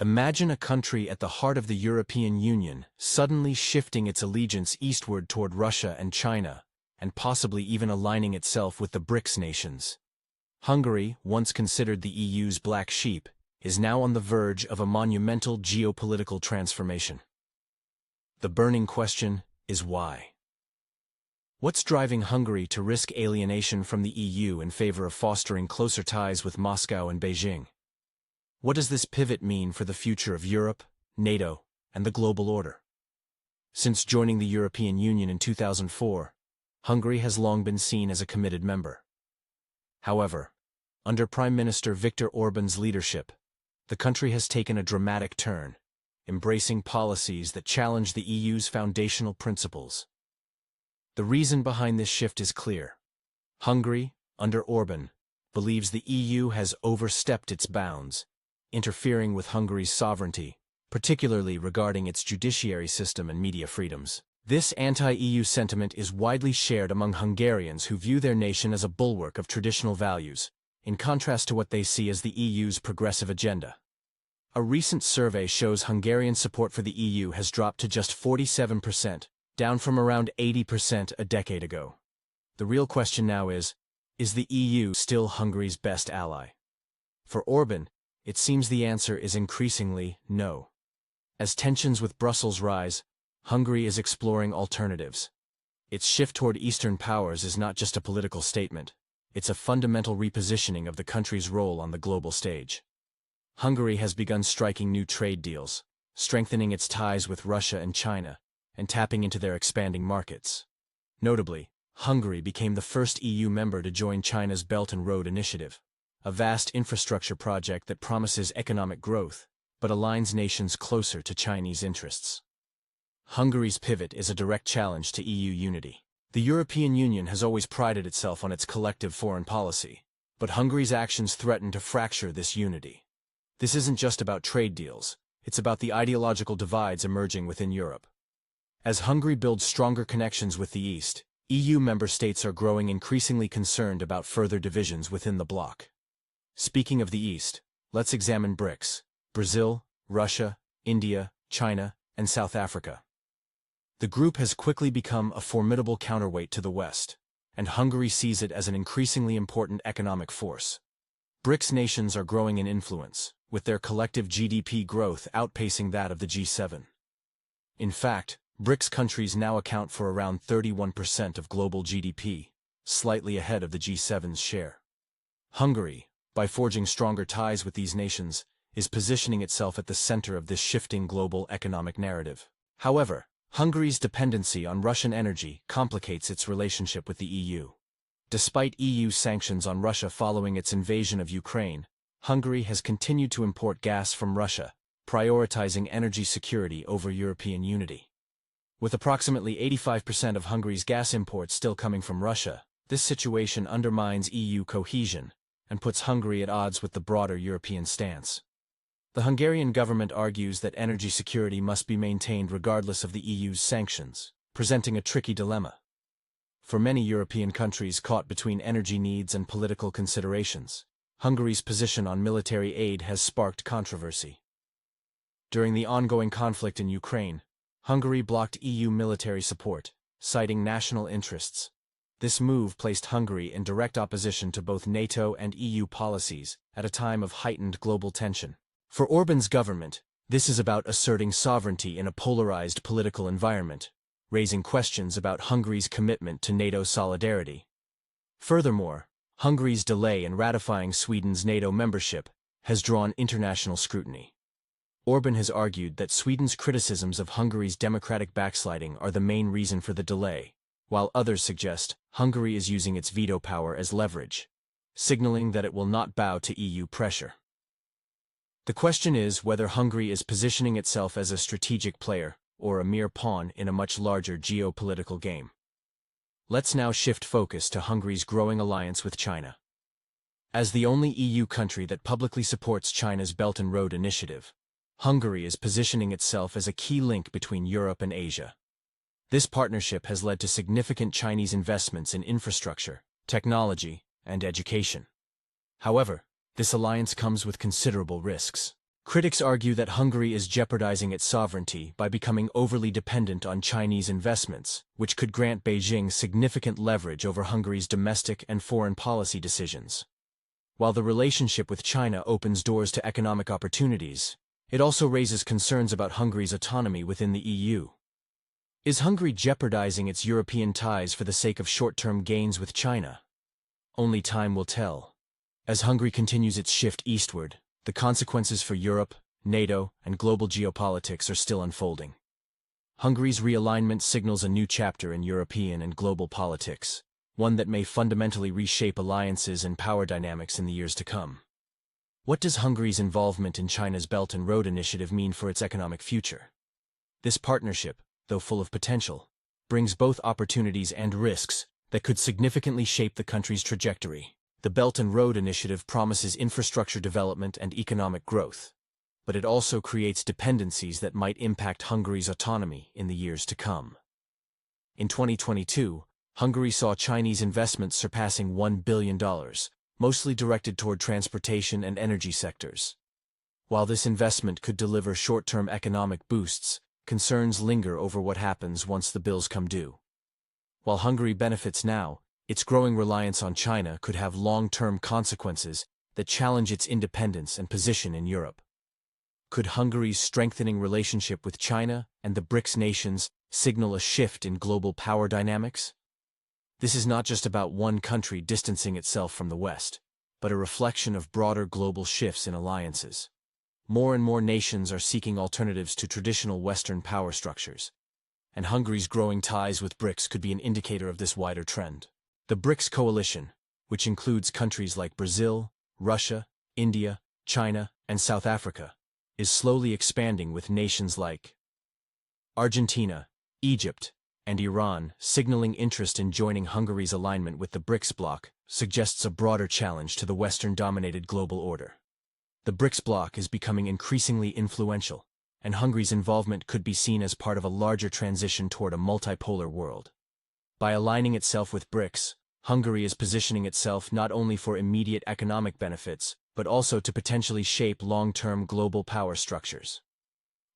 Imagine a country at the heart of the European Union suddenly shifting its allegiance eastward toward Russia and China, and possibly even aligning itself with the BRICS nations. Hungary, once considered the EU's black sheep, is now on the verge of a monumental geopolitical transformation. The burning question is why? What's driving Hungary to risk alienation from the EU in favor of fostering closer ties with Moscow and Beijing? What does this pivot mean for the future of Europe, NATO, and the global order? Since joining the European Union in 2004, Hungary has long been seen as a committed member. However, under Prime Minister Viktor Orban's leadership, the country has taken a dramatic turn, embracing policies that challenge the EU's foundational principles. The reason behind this shift is clear. Hungary, under Orban, believes the EU has overstepped its bounds, interfering with Hungary's sovereignty, particularly regarding its judiciary system and media freedoms. This anti-EU sentiment is widely shared among Hungarians who view their nation as a bulwark of traditional values, in contrast to what they see as the EU's progressive agenda. A recent survey shows Hungarian support for the EU has dropped to just 47%, down from around 80% a decade ago. The real question now is the EU still Hungary's best ally? For Orban, it seems the answer is increasingly no. As tensions with Brussels rise, Hungary is exploring alternatives. Its shift toward Eastern powers is not just a political statement, it's a fundamental repositioning of the country's role on the global stage. Hungary has begun striking new trade deals, strengthening its ties with Russia and China, and tapping into their expanding markets. Notably, Hungary became the first EU member to join China's Belt and Road Initiative, a vast infrastructure project that promises economic growth, but aligns nations closer to Chinese interests. Hungary's pivot is a direct challenge to EU unity. The European Union has always prided itself on its collective foreign policy, but Hungary's actions threaten to fracture this unity. This isn't just about trade deals, it's about the ideological divides emerging within Europe. As Hungary builds stronger connections with the East, EU member states are growing increasingly concerned about further divisions within the bloc. Speaking of the East, let's examine BRICS: Brazil, Russia, India, China, and South Africa. The group has quickly become a formidable counterweight to the West, and Hungary sees it as an increasingly important economic force. BRICS nations are growing in influence, with their collective GDP growth outpacing that of the G7. In fact, BRICS countries now account for around 31% of global GDP, slightly ahead of the G7's share. Hungary, by forging stronger ties with these nations, is positioning itself at the center of this shifting global economic narrative. However, Hungary's dependency on Russian energy complicates its relationship with the EU. Despite EU sanctions on Russia following its invasion of Ukraine, Hungary has continued to import gas from Russia, prioritizing energy security over European unity. With approximately 85% of Hungary's gas imports still coming from Russia, this situation undermines EU cohesion and puts Hungary at odds with the broader European stance. The Hungarian government argues that energy security must be maintained regardless of the EU's sanctions, presenting a tricky dilemma. For many European countries caught between energy needs and political considerations, Hungary's position on military aid has sparked controversy. During the ongoing conflict in Ukraine, Hungary blocked EU military support, citing national interests. This move placed Hungary in direct opposition to both NATO and EU policies at a time of heightened global tension. For Orban's government, this is about asserting sovereignty in a polarized political environment, raising questions about Hungary's commitment to NATO solidarity. Furthermore, Hungary's delay in ratifying Sweden's NATO membership has drawn international scrutiny. Orban has argued that Sweden's criticisms of Hungary's democratic backsliding are the main reason for the delay, while others suggest Hungary is using its veto power as leverage, signaling that it will not bow to EU pressure. The question is whether Hungary is positioning itself as a strategic player or a mere pawn in a much larger geopolitical game. Let's now shift focus to Hungary's growing alliance with China. As the only EU country that publicly supports China's Belt and Road Initiative, Hungary is positioning itself as a key link between Europe and Asia. This partnership has led to significant Chinese investments in infrastructure, technology, and education. However, this alliance comes with considerable risks. Critics argue that Hungary is jeopardizing its sovereignty by becoming overly dependent on Chinese investments, which could grant Beijing significant leverage over Hungary's domestic and foreign policy decisions. While the relationship with China opens doors to economic opportunities, it also raises concerns about Hungary's autonomy within the EU. Is Hungary jeopardizing its European ties for the sake of short-term gains with China? Only time will tell. As Hungary continues its shift eastward, the consequences for Europe, NATO, and global geopolitics are still unfolding. Hungary's realignment signals a new chapter in European and global politics, one that may fundamentally reshape alliances and power dynamics in the years to come. What does Hungary's involvement in China's Belt and Road Initiative mean for its economic future? This partnership, though full of potential, brings both opportunities and risks that could significantly shape the country's trajectory. The Belt and Road Initiative promises infrastructure development and economic growth, but it also creates dependencies that might impact Hungary's autonomy in the years to come. In 2022, Hungary saw Chinese investments surpassing $1 billion, mostly directed toward transportation and energy sectors. While this investment could deliver short-term economic boosts, concerns linger over what happens once the bills come due. While Hungary benefits now, its growing reliance on China could have long-term consequences that challenge its independence and position in Europe. Could Hungary's strengthening relationship with China and the BRICS nations signal a shift in global power dynamics? This is not just about one country distancing itself from the West, but a reflection of broader global shifts in alliances. More and more nations are seeking alternatives to traditional Western power structures, and Hungary's growing ties with BRICS could be an indicator of this wider trend. The BRICS coalition, which includes countries like Brazil, Russia, India, China, and South Africa, is slowly expanding with nations like Argentina, Egypt, and Iran signaling interest in joining. Hungary's alignment with the BRICS bloc suggests a broader challenge to the Western-dominated global order. The BRICS bloc is becoming increasingly influential, and Hungary's involvement could be seen as part of a larger transition toward a multipolar world. By aligning itself with BRICS, Hungary is positioning itself not only for immediate economic benefits, but also to potentially shape long-term global power structures.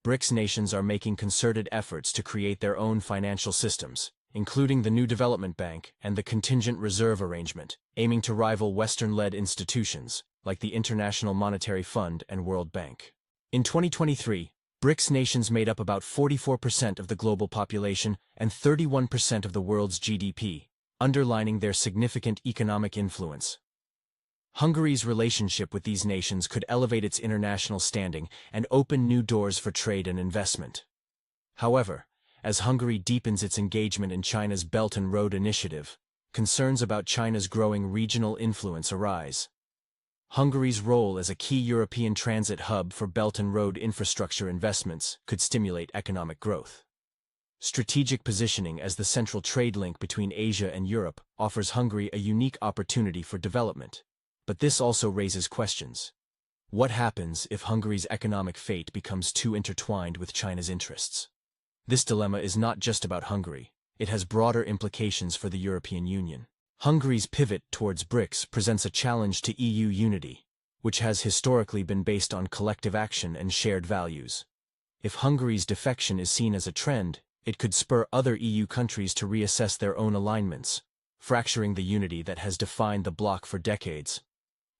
BRICS nations are making concerted efforts to create their own financial systems, including the new development bank and the contingent reserve arrangement, aiming to rival Western-led institutions like the International Monetary Fund and World Bank. In 2023, BRICS nations made up about 44% of the global population and 31% of the world's GDP, underlining their significant economic influence. Hungary's relationship with these nations could elevate its international standing and open new doors for trade and investment. However, as Hungary deepens its engagement in China's Belt and Road Initiative, concerns about China's growing regional influence arise. Hungary's role as a key European transit hub for Belt and Road infrastructure investments could stimulate economic growth. Strategic positioning as the central trade link between Asia and Europe offers Hungary a unique opportunity for development. But this also raises questions. What happens if Hungary's economic fate becomes too intertwined with China's interests? This dilemma is not just about Hungary, it has broader implications for the European Union. Hungary's pivot towards BRICS presents a challenge to EU unity, which has historically been based on collective action and shared values. If Hungary's defection is seen as a trend, it could spur other EU countries to reassess their own alignments, fracturing the unity that has defined the bloc for decades.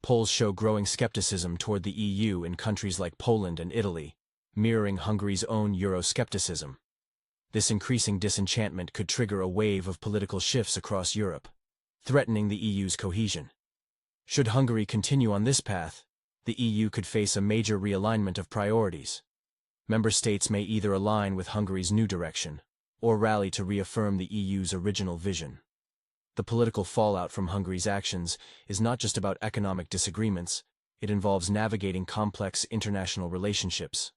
Polls show growing skepticism toward the EU in countries like Poland and Italy, mirroring Hungary's own Euroscepticism. This increasing disenchantment could trigger a wave of political shifts across Europe, threatening the EU's cohesion. Should Hungary continue on this path, the EU could face a major realignment of priorities. Member states may either align with Hungary's new direction, or rally to reaffirm the EU's original vision. The political fallout from Hungary's actions is not just about economic disagreements, it involves navigating complex international relationships.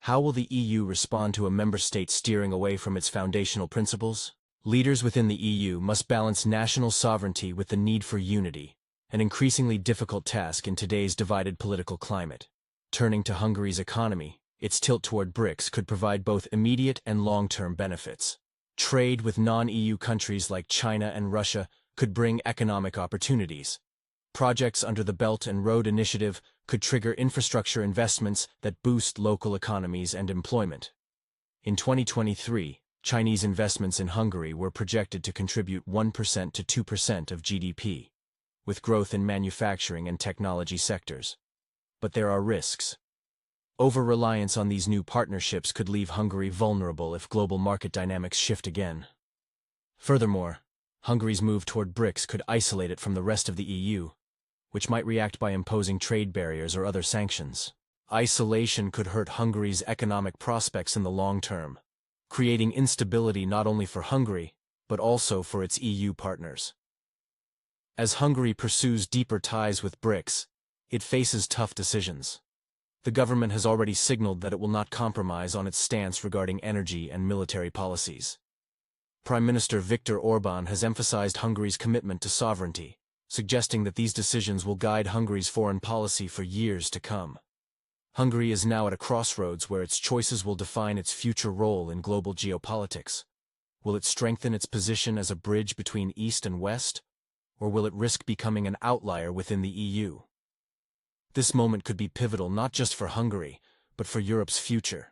How will the EU respond to a member state steering away from its foundational principles? Leaders within the EU must balance national sovereignty with the need for unity, an increasingly difficult task in today's divided political climate. Turning to Hungary's economy, its tilt toward BRICS could provide both immediate and long-term benefits. Trade with non-EU countries like China and Russia could bring economic opportunities. Projects under the Belt and Road Initiative could trigger infrastructure investments that boost local economies and employment. In 2023, Chinese investments in Hungary were projected to contribute 1% to 2% of GDP, with growth in manufacturing and technology sectors. But there are risks. Over-reliance on these new partnerships could leave Hungary vulnerable if global market dynamics shift again. Furthermore, Hungary's move toward BRICS could isolate it from the rest of the EU, which might react by imposing trade barriers or other sanctions. Isolation could hurt Hungary's economic prospects in the long term, creating instability not only for Hungary, but also for its EU partners. As Hungary pursues deeper ties with BRICS, it faces tough decisions. The government has already signaled that it will not compromise on its stance regarding energy and military policies. Prime Minister Viktor Orbán has emphasized Hungary's commitment to sovereignty, suggesting that these decisions will guide Hungary's foreign policy for years to come. Hungary is now at a crossroads where its choices will define its future role in global geopolitics. Will it strengthen its position as a bridge between East and West, or will it risk becoming an outlier within the EU? This moment could be pivotal not just for Hungary, but for Europe's future.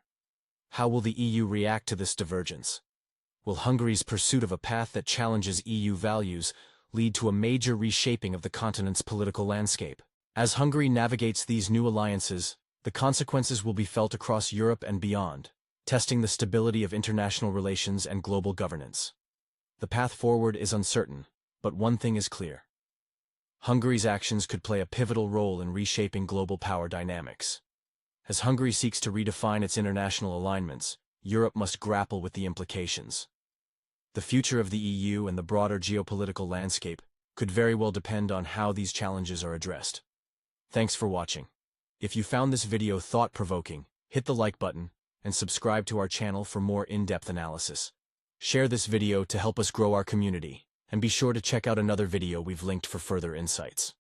How will the EU react to this divergence? Will Hungary's pursuit of a path that challenges EU values lead to a major reshaping of the continent's political landscape? As Hungary navigates these new alliances, the consequences will be felt across Europe and beyond, testing the stability of international relations and global governance. The path forward is uncertain, but one thing is clear. Hungary's actions could play a pivotal role in reshaping global power dynamics. As Hungary seeks to redefine its international alignments, Europe must grapple with the implications. The future of the EU and the broader geopolitical landscape could very well depend on how these challenges are addressed. Thanks for watching. If you found this video thought-provoking, hit the like button and subscribe to our channel for more in-depth analysis. Share this video to help us grow our community, and be sure to check out another video we've linked for further insights.